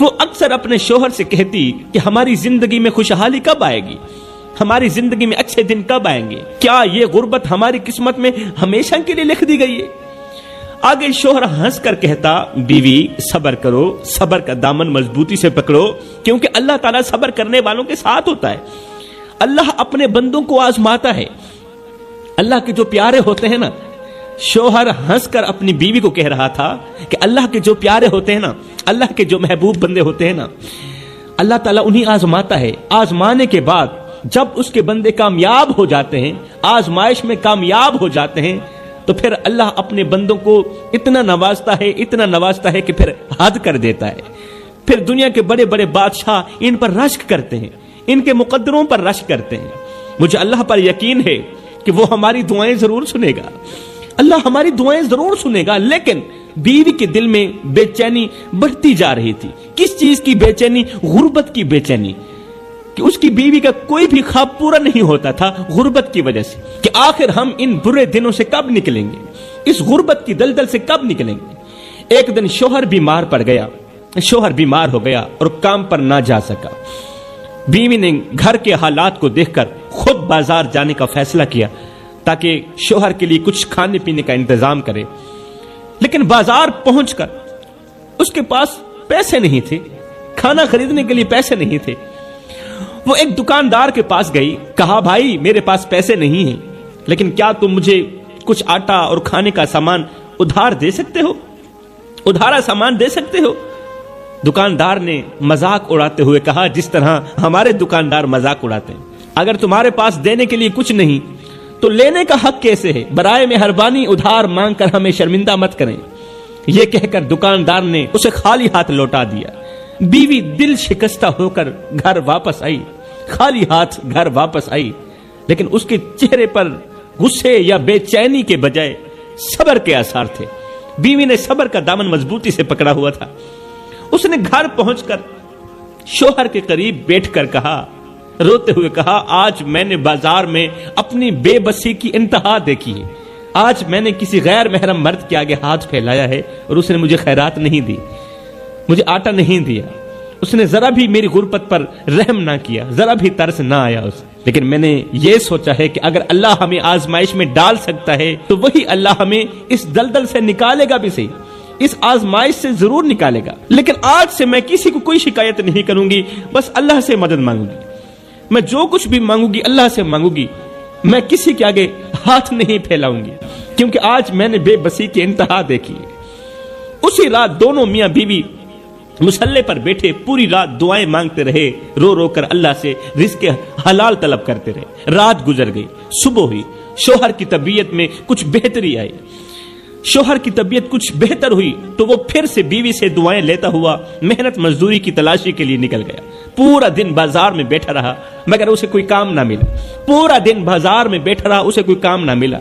وہ اکثر اپنے شوہر سے کہتی کہ ہماری زندگی میں خوشحالی کب آئے گی، ہماری زندگی میں اچھے دن کب آئیں گے، کیا یہ غربت ہماری قسمت میں ہمیشہ کے لیے لکھ دی گئی ہے؟ آگے شوہر ہنس کر کہتا، بیوی صبر کرو، صبر کا دامن مضبوطی سے پکڑو، کیونکہ اللہ تعالیٰ صبر کرنے والوں کے ساتھ ہوتا ہے۔ اللہ اپنے بندوں کو آزماتا ہے۔ اللہ کے جو پیارے ہوتے ہیں نا، شوہر ہنس کر اپنی بیوی کو کہہ رہا تھا کہ اللہ کے جو پیارے ہوتے ہیں نا، اللہ کے جو محبوب بندے ہوتے ہیں نا، اللہ تعالیٰ انہیں آزماتا ہے۔ آزمانے کے بعد جب اس کے بندے کامیاب ہو جاتے ہیں، آزمائش میں کامیاب ہو جاتے ہیں، تو پھر اللہ اپنے بندوں کو اتنا نوازتا ہے کہ پھر حد کر دیتا ہے۔ پھر دنیا کے بڑے بڑے بادشاہ ان پر رشک کرتے ہیں، ان کے مقدروں پر رشک کرتے ہیں۔ مجھے اللہ پر یقین ہے کہ وہ ہماری دعائیں ضرور سنے گا، اللہ ہماری دعائیں ضرور سنے گا۔ لیکن بیوی کے دل میں بے چینی بڑھتی جا رہی تھی۔ کس چیز کی بے چینی؟ غربت کی بے چینی، کہ اس کی بیوی کا کوئی بھی خواب پورا نہیں ہوتا تھا غربت کی وجہ سے، کہ آخر ہم ان برے دنوں سے کب نکلیں گے، اس غربت کی دلدل سے کب نکلیں گے۔ ایک دن شوہر بیمار پڑ گیا، شوہر بیمار ہو گیا اور کام پر نہ جا سکا۔ بیوی نے گھر کے حالات کو دیکھ کر خود بازار جانے کا فیصلہ کیا تاکہ شوہر کے لیے کچھ کھانے پینے کا انتظام کرے۔ لیکن بازار پہنچ کر اس کے پاس پیسے نہیں تھے، کھانا خریدنے کے لیے پیسے نہیں تھے۔ وہ ایک دکاندار کے پاس گئی، کہا بھائی میرے پاس پیسے نہیں ہیں، لیکن کیا تم مجھے کچھ آٹا اور کھانے کا سامان ادھار دے سکتے ہو، ادھارا سامان دے سکتے ہو؟ دکاندار نے مذاق اڑاتے ہوئے کہا، جس طرح ہمارے دکاندار مذاق اڑاتے ہیں، اگر تمہارے پاس دینے کے لیے کچھ نہیں تو لینے کا حق کیسے ہے؟ برائے مہربانی ادھار مانگ کر ہمیں شرمندہ مت کریں۔ یہ کہہ کر دکاندار نے اسے خالی ہاتھ لوٹا دیا۔ بیوی دل شکستہ ہو کر گھر واپس آئی، خالی ہاتھ گھر واپس آئی، لیکن اس کے چہرے پر غصے یا بے چینی کے بجائے صبر کے آثار تھے۔ بیوی نے صبر کا دامن مضبوطی سے پکڑا ہوا تھا۔ اس نے گھر پہنچ کر شوہر کے قریب بیٹھ کر کہا، روتے ہوئے کہا، آج میں نے بازار میں اپنی بے بسی کی انتہا دیکھی ہے۔ آج میں نے کسی غیر محرم مرد کے آگے ہاتھ پھیلایا ہے اور اس نے مجھے خیرات نہیں دی، مجھے آٹا نہیں دیا، اس نے ذرا بھی میری غربت پر رحم نہ کیا، ذرا بھی ترس نہ آیا اس۔ لیکن میں نے یہ سوچا ہے کہ اگر اللہ ہمیں آزمائش میں ڈال سکتا ہے تو وہی اللہ ہمیں اس دلدل سے نکالے گا بھی صحیح، اس آزمائش سے ضرور نکالے گا۔ لیکن آج سے میں کسی کو کوئی شکایت نہیں کروں گی، بس اللہ سے مدد مانگوں گی۔ میں جو کچھ بھی مانگوں گی اللہ سے مانگوں گی، میں کسی کے آگے ہاتھ نہیں پھیلاؤں گی، کیونکہ آج میں نے بے بسی کی انتہا دیکھی ہے۔ اسی رات دونوں میاں بیوی مصلے پر بیٹھے پوری رات دعائیں مانگتے رہے، رو رو کر اللہ سے رزق حلال طلب کرتے رہے۔ رات گزر گئی، صبح ہوئی، شوہر کی طبیعت میں کچھ بہتری آئی۔ شوہر کی طبیعت کچھ بہتر ہوئی تو وہ پھر سے بیوی سے دعائیں لیتا ہوا محنت مزدوری کی تلاشی کے لیے نکل گیا۔ پورا دن بازار میں بیٹھا رہا مگر اسے کوئی کام نہ ملا، پورا دن بازار میں بیٹھا رہا، اسے کوئی کام نہ ملا۔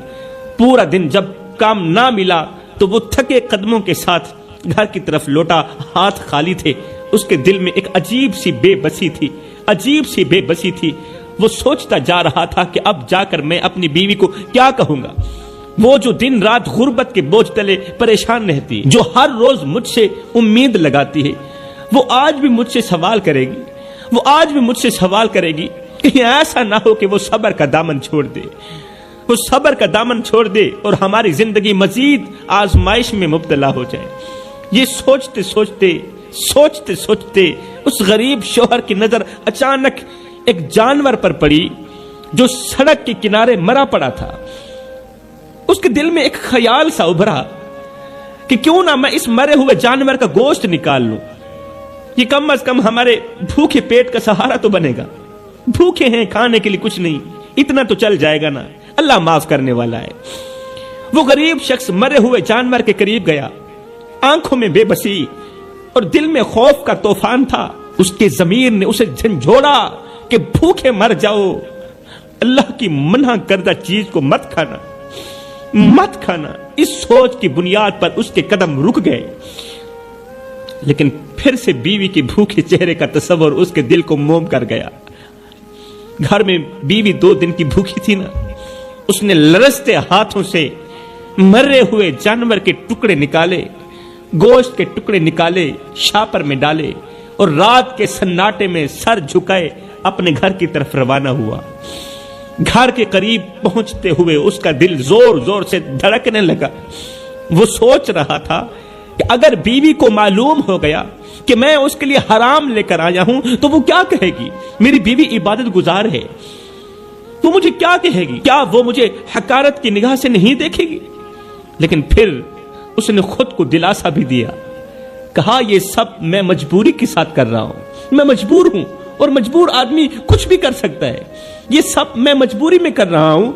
پورا دن جب کام نہ ملا تو وہ تھکے قدموں کے ساتھ گھر کی طرف لوٹا، ہاتھ خالی تھے۔ اس کے دل میں ایک عجیب سی بے بسی تھی، عجیب سی بے بسی تھی۔ وہ سوچتا جا رہا تھا کہ اب جا کر میں اپنی بیوی کو کیا کہوں گا، وہ جو دن رات غربت کے بوجھ تلے پریشان رہتی، جو ہر روز مجھ سے امید لگاتی ہے، وہ آج بھی مجھ سے سوال کرے گی، وہ آج بھی مجھ سے سوال کرے گی۔ کہیں ایسا نہ ہو کہ وہ صبر کا دامن چھوڑ دے، وہ صبر کا دامن چھوڑ دے اور ہماری زندگی مزید آزمائش میں مبتلا ہو جائے۔ یہ سوچتے سوچتے اس غریب شوہر کی نظر اچانک ایک جانور پر پڑی جو سڑک کے کنارے مرا پڑا تھا۔ اس کے دل میں ایک خیال سا ابھرا کہ کیوں نہ میں اس مرے ہوئے جانور کا گوشت نکال لوں، یہ کم از کم ہمارے بھوکے پیٹ کا سہارا تو بنے گا۔ بھوکے ہیں، کھانے کے لیے کچھ نہیں، اتنا تو چل جائے گا نا، اللہ معاف کرنے والا ہے۔ وہ غریب شخص مرے ہوئے جانور کے قریب گیا، آنکھوں میں بے بسی اور دل میں خوف کا طوفان تھا۔ اس کے ضمیر نے اسے جھنجھوڑا کہ بھوکے مر جاؤ، اللہ کی منع کردہ چیز کو مت کھانا، مت کھانا۔ اس سوچ کی بنیاد پر اس کے قدم رک گئے، لیکن پھر سے بیوی کے بھوکے چہرے کا تصور اس کے دل کو موم کر گیا۔ گھر میں بیوی 2 دن کی بھوکی تھی نا، اس نے لرزتے ہاتھوں سے مرے ہوئے جانور کے ٹکڑے نکالے، گوشت کے ٹکڑے نکالے، شاپر میں ڈالے اور رات کے سناٹے میں سر جھکائے اپنے گھر کی طرف روانہ ہوا۔ گھر کے قریب پہنچتے ہوئے اس کا دل زور زور سے دھڑکنے لگا۔ وہ سوچ رہا تھا کہ اگر بیوی کو معلوم ہو گیا کہ میں اس کے لیے حرام لے کر آیا ہوں تو وہ کیا کہے گی؟ میری بیوی عبادت گزار ہے، تو مجھے کیا کہے گی؟ کیا وہ مجھے حقارت کی نگاہ سے نہیں دیکھے گی؟ لیکن پھر اس نے خود کو دلاسا بھی دیا، کہا یہ سب میں مجبوری کے ساتھ کر رہا ہوں، میں مجبور ہوں، اور مجبور آدمی کچھ بھی کر سکتا ہے، یہ سب میں مجبوری میں کر رہا ہوں،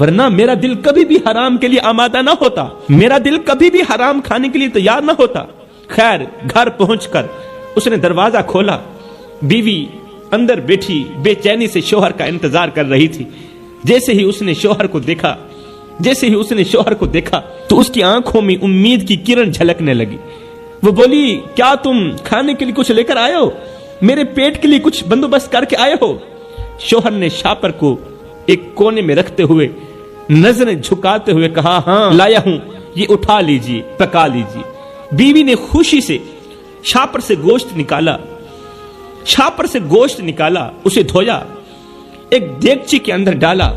ورنہ میرا دل کبھی بھی حرام کے لیے آمادہ نہ ہوتا، میرا دل کبھی بھی حرام کھانے کے لیے تیار نہ ہوتا۔ خیر گھر پہنچ کر اس نے دروازہ کھولا، بیوی اندر بیٹھی بے چینی سے شوہر کا انتظار کر رہی تھی۔ جیسے ہی اس نے شوہر کو دیکھا تو اس کی آنکھوں میں امید کی کرن جھلکنے لگی۔ وہ بولی، کیا تم کھانے کے لیے کچھ لے کر آئے ہو؟ میرے پیٹ کے لیے کچھ بندوبست کر کے آئے ہو؟ شوہر نے شاپر کو ایک کونے میں رکھتے ہوئے نظریں جھکاتے ہوئے کہا، ہاں لایا ہوں، یہ اٹھا لیجئے، پکا لیجئے۔ بیوی نے خوشی سے شاپر سے گوشت نکالا، اسے دھویا، ایک دیگچی کے اندر ڈالا،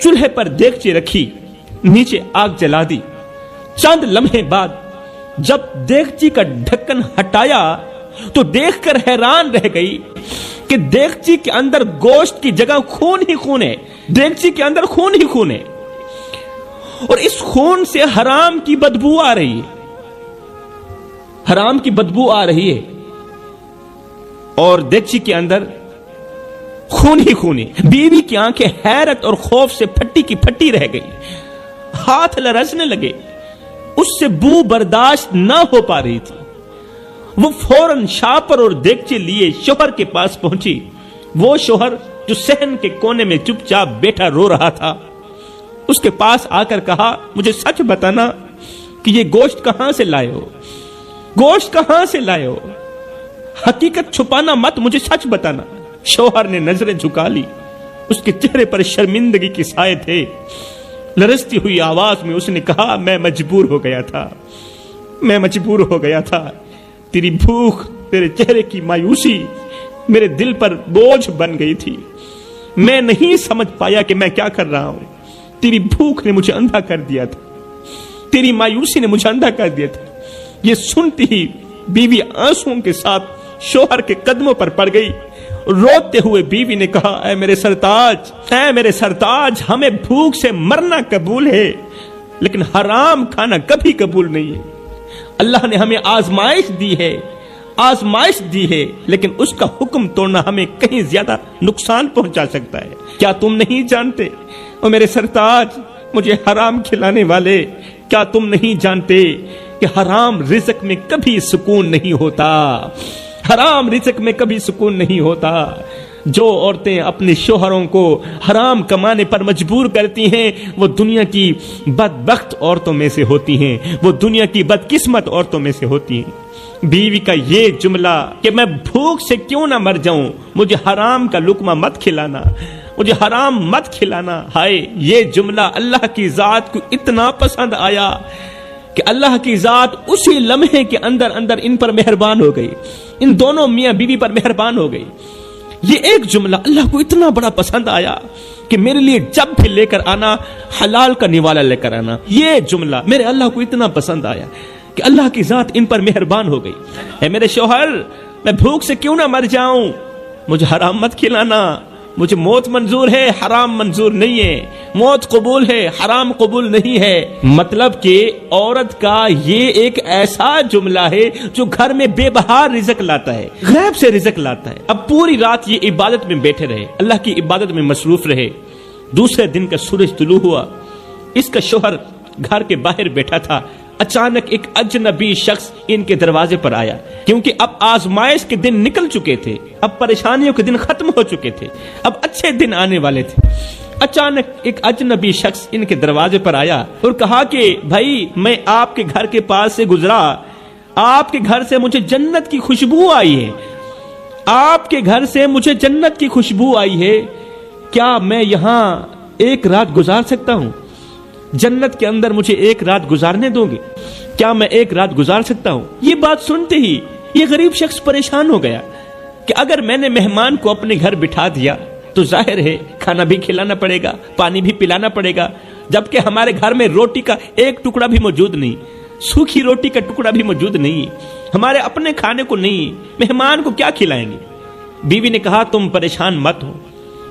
چولہے پر دیگچی رکھی، نیچے آگ جلا دی۔ چند لمحے بعد جب دیگچی کا ڈھکن ہٹایا تو دیکھ کر حیران رہ گئی کہ دیگچی کے اندر گوشت کی جگہ خون ہی خون ہے، دیگچی کے اندر خون ہی خون ہے، اور اس خون سے حرام کی بدبو آ رہی ہے، حرام کی بدبو آ رہی ہے، اور دیگچی کے اندر خون ہی خون ہے۔ بیوی کی آنکھیں حیرت اور خوف سے پھٹی کی پھٹی رہ گئی، ہاتھ لرزنے لگے، اس سے بو برداشت نہ ہو پا رہی تھی۔ وہ فوراً شاپر اور دیگچے لیے شوہر کے پاس پہنچی، وہ شوہر جو صحن کے کونے میں چپ چاپ بیٹھا رو رہا تھا۔ اس کے پاس آ کر کہا، مجھے سچ بتانا کہ یہ گوشت کہاں سے لائے ہو، گوشت کہاں سے لائے ہو، حقیقت چھپانا مت، مجھے سچ بتانا۔ شوہر نے نظریں جھکا لی، اس کے چہرے پر شرمندگی کے سائے تھے۔ لرزتی ہوئی آواز میں اس نے کہا، میں مجبور ہو گیا تھا، تیری بھوک، تیرے چہرے کی مایوسی میرے دل پر بوجھ بن گئی تھی، میں نہیں سمجھ پایا کہ میں کیا کر رہا ہوں، تیری بھوک نے مجھے اندھا کر دیا تھا، تیری مایوسی نے مجھے اندھا کر دیا تھا۔ یہ سنتی ہی بیوی آنسوؤں کے ساتھ شوہر کے قدموں پر پڑ گئی، روتے ہوئے بیوی نے کہا، اے میرے سرتاج، ہمیں بھوک سے مرنا قبول ہے لیکن حرام کھانا کبھی قبول نہیں ہے۔ اللہ نے ہمیں آزمائش دی ہے لیکن اس کا حکم توڑنا ہمیں کہیں زیادہ نقصان پہنچا سکتا ہے۔ کیا تم نہیں جانتے او میرے سرتاج، مجھے حرام کھلانے والے، کیا تم نہیں جانتے کہ حرام رزق میں کبھی سکون نہیں ہوتا، حرام رزق میں کبھی سکون نہیں ہوتا۔ جو عورتیں اپنے شوہروں کو حرام کمانے پر مجبور کرتی ہیں وہ دنیا کی بدبخت عورتوں میں سے ہوتی ہیں، وہ دنیا کی بدقسمت عورتوں میں سے ہوتی ہیں۔ بیوی کا یہ جملہ کہ میں بھوک سے کیوں نہ مر جاؤں، مجھے حرام کا لقمہ مت کھلانا، مجھے حرام مت کھلانا، ہائے یہ جملہ اللہ کی ذات کو اتنا پسند آیا کہ اللہ کی ذات اسی لمحے کے اندر ان پر مہربان ہو گئی، ان دونوں میاں بیوی پر مہربان ہو گئی۔ یہ ایک جملہ اللہ کو اتنا بڑا پسند آیا کہ میرے لیے جب بھی لے کر آنا حلال کا نوالا لے کر آنا، یہ جملہ میرے اللہ کو اتنا پسند آیا کہ اللہ کی ذات ان پر مہربان ہو گئی۔ اے میرے شوہر، میں بھوک سے کیوں نہ مر جاؤں، مجھے حرام مت کھلانا، مجھے موت منظور ہے، حرام منظور نہیں ہے، موت قبول ہے، حرام قبول نہیں ہے۔ مطلب کہ عورت کا یہ ایک ایسا جملہ ہے جو گھر میں بے بہار رزق لاتا ہے، غیب سے رزق لاتا ہے۔ اب پوری رات یہ عبادت میں بیٹھے رہے، اللہ کی عبادت میں مصروف رہے۔ دوسرے دن کا سورج طلوع ہوا، اس کا شوہر گھر کے باہر بیٹھا تھا، اچانک ایک اجنبی شخص ان کے دروازے پر آیا، کیونکہ اب آزمائش کے دن نکل چکے تھے، اب پریشانیوں کے دن ختم ہو چکے تھے، اب اچھے دن آنے والے تھے۔ اچانک ایک اجنبی شخص ان کے دروازے پر آیا اور کہا کہ بھائی، میں آپ کے گھر کے پاس سے گزرا، آپ کے گھر سے مجھے جنت کی خوشبو آئی ہے، آپ کے گھر سے مجھے جنت کی خوشبو آئی ہے، کیا میں یہاں ایک رات گزار سکتا ہوں؟ جنت کے اندر مجھے ایک رات گزارنے دو گے؟ کیا میں ایک رات گزار سکتا ہوں؟ یہ بات سنتے ہی یہ غریب شخص پریشان ہو گیا کہ اگر میں نے مہمان کو اپنے گھر بٹھا دیا تو ظاہر ہے کھانا بھی کھلانا پڑے گا، پانی بھی پلانا پڑے گا، جبکہ ہمارے گھر میں روٹی کا ایک ٹکڑا بھی موجود نہیں، سوکھی روٹی کا ٹکڑا بھی موجود نہیں، ہمارے اپنے کھانے کو نہیں، مہمان کو کیا کھلائیں گے؟ بیوی نے کہا تم پریشان مت ہو،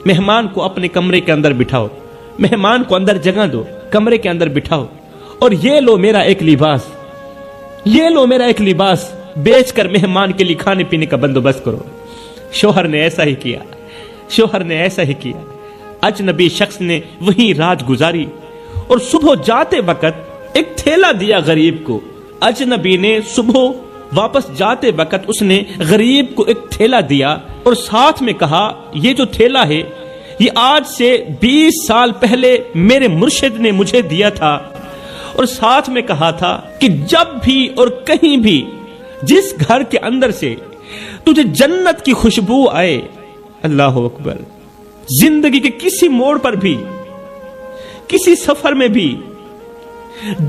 مہمان کو اپنے کمرے کے اندر بٹھاؤ، مہمان کو اندر جگہ دو، کمرے کے اندر بٹھاؤ، اور یہ لو میرا ایک لباس، یہ لو میرا ایک لباس بیچ کر مہمان کے لیے کھانے پینے کا بندوبست کرو۔ شوہر نے ایسا ہی کیا، شوہر نے ایسا ہی کیا۔ اجنبی شخص نے وہیں رات گزاری اور صبح جاتے وقت ایک تھیلا دیا غریب کو۔ اجنبی نے صبح واپس جاتے وقت اس نے غریب کو ایک تھیلا دیا اور ساتھ میں کہا یہ جو تھیلا ہے یہ آج سے 20 سال پہلے میرے مرشد نے مجھے دیا تھا، اور ساتھ میں کہا تھا کہ جب بھی اور کہیں بھی جس گھر کے اندر سے تجھے جنت کی خوشبو آئے، اللہ اکبر، زندگی کے کسی موڑ پر بھی، کسی سفر میں بھی،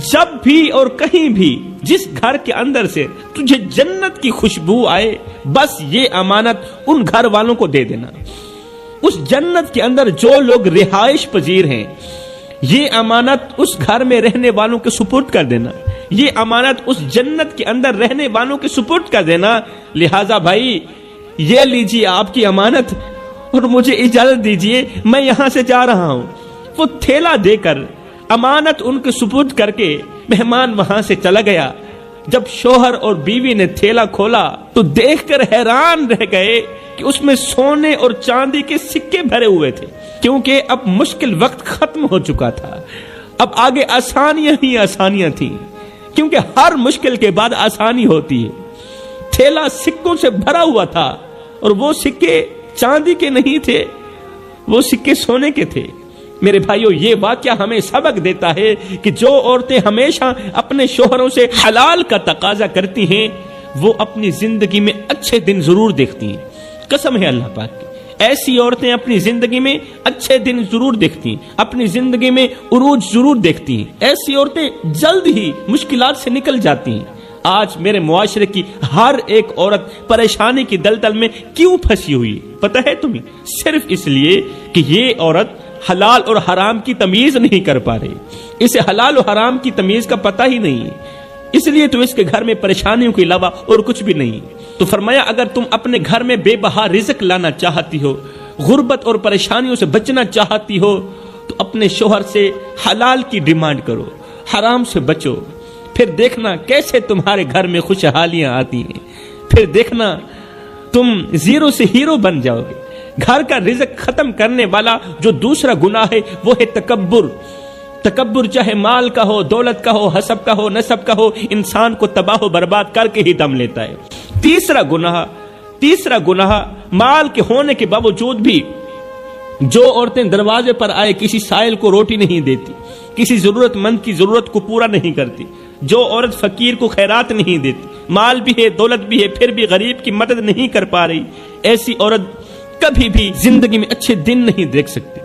جب بھی اور کہیں بھی جس گھر کے اندر سے تجھے جنت کی خوشبو آئے، بس یہ امانت ان گھر والوں کو دے دینا۔ اس جنت کے اندر جو لوگ رہائش پذیر ہیں، یہ امانت اس گھر میں رہنے والوں کے سپرد کر دینا، یہ امانت اس جنت کے اندر رہنے والوں کے سپرد کر دینا۔ لہذا بھائی یہ لیجیے آپ کی امانت، اور مجھے اجازت دیجیے میں یہاں سے جا رہا ہوں۔ وہ تھیلا دے کر امانت ان کے سپرد کر کے مہمان وہاں سے چلا گیا۔ جب شوہر اور بیوی نے تھیلا کھولا تو دیکھ کر حیران رہ گئے کہ اس میں سونے اور چاندی کے سکے بھرے ہوئے تھے، کیونکہ اب مشکل وقت ختم ہو چکا تھا، اب آگے آسانیاں ہی آسانیاں تھیں، کیونکہ ہر مشکل کے بعد آسانی ہوتی ہے۔ تھیلا سکوں سے بھرا ہوا تھا، اور وہ سکے چاندی کے نہیں تھے، وہ سکے سونے کے تھے۔ میرے بھائیو، یہ واقعہ ہمیں سبق دیتا ہے کہ جو عورتیں ہمیشہ اپنے شوہروں سے حلال کا تقاضا کرتی ہیں وہ اپنی زندگی میں اچھے دن ضرور دیکھتی ہیں۔ قسم ہے اللہ پاک کی، ایسی عورتیں اپنی زندگی میں اچھے دن ضرور دیکھتی ہیں، اپنی زندگی میں عروج ضرور دیکھتی ہیں۔ ایسی عورتیں جلد ہی مشکلات سے نکل جاتی ہیں۔ آج میرے معاشرے کی ہر ایک عورت پریشانی کی دلدل میں کیوں پھنسی ہوئی پتہ ہے تمہیں؟ صرف اس لیے کہ یہ عورت حلال اور حرام کی تمیز نہیں کر پا رہی، اسے حلال اور حرام کی تمیز کا پتہ ہی نہیں ہے، اس لیے تو اس کے گھر میں پریشانیوں کے علاوہ اور کچھ بھی نہیں۔ تو فرمایا اگر تم اپنے گھر میں بے بہا رزق لانا چاہتی ہو، غربت اور پریشانیوں سے بچنا چاہتی ہو، تو اپنے شوہر سے حلال کی ڈیمانڈ کرو، حرام سے بچو، پھر دیکھنا کیسے تمہارے گھر میں خوشحالیاں آتی ہیں، پھر دیکھنا تم زیرو سے ہیرو بن جاؤ گے۔ گھر کا رزق ختم کرنے والا جو دوسرا گناہ ہے وہ ہے تکبر۔ تکبر چاہے مال کا ہو، دولت کا ہو، حسب کا ہو، نسب کا ہو، انسان کو تباہ و برباد کر کے ہی دم لیتا ہے۔ تیسرا گناہ مال کے ہونے کے باوجود بھی جو عورتیں دروازے پر آئے کسی سائل کو روٹی نہیں دیتی، کسی ضرورت مند کی ضرورت کو پورا نہیں کرتی، جو عورت فقیر کو خیرات نہیں دیتی، مال بھی ہے، دولت بھی ہے، پھر بھی غریب کی مدد نہیں کر پا رہی، ایسی عورت کبھی بھی زندگی میں اچھے دن نہیں دیکھ سکتی۔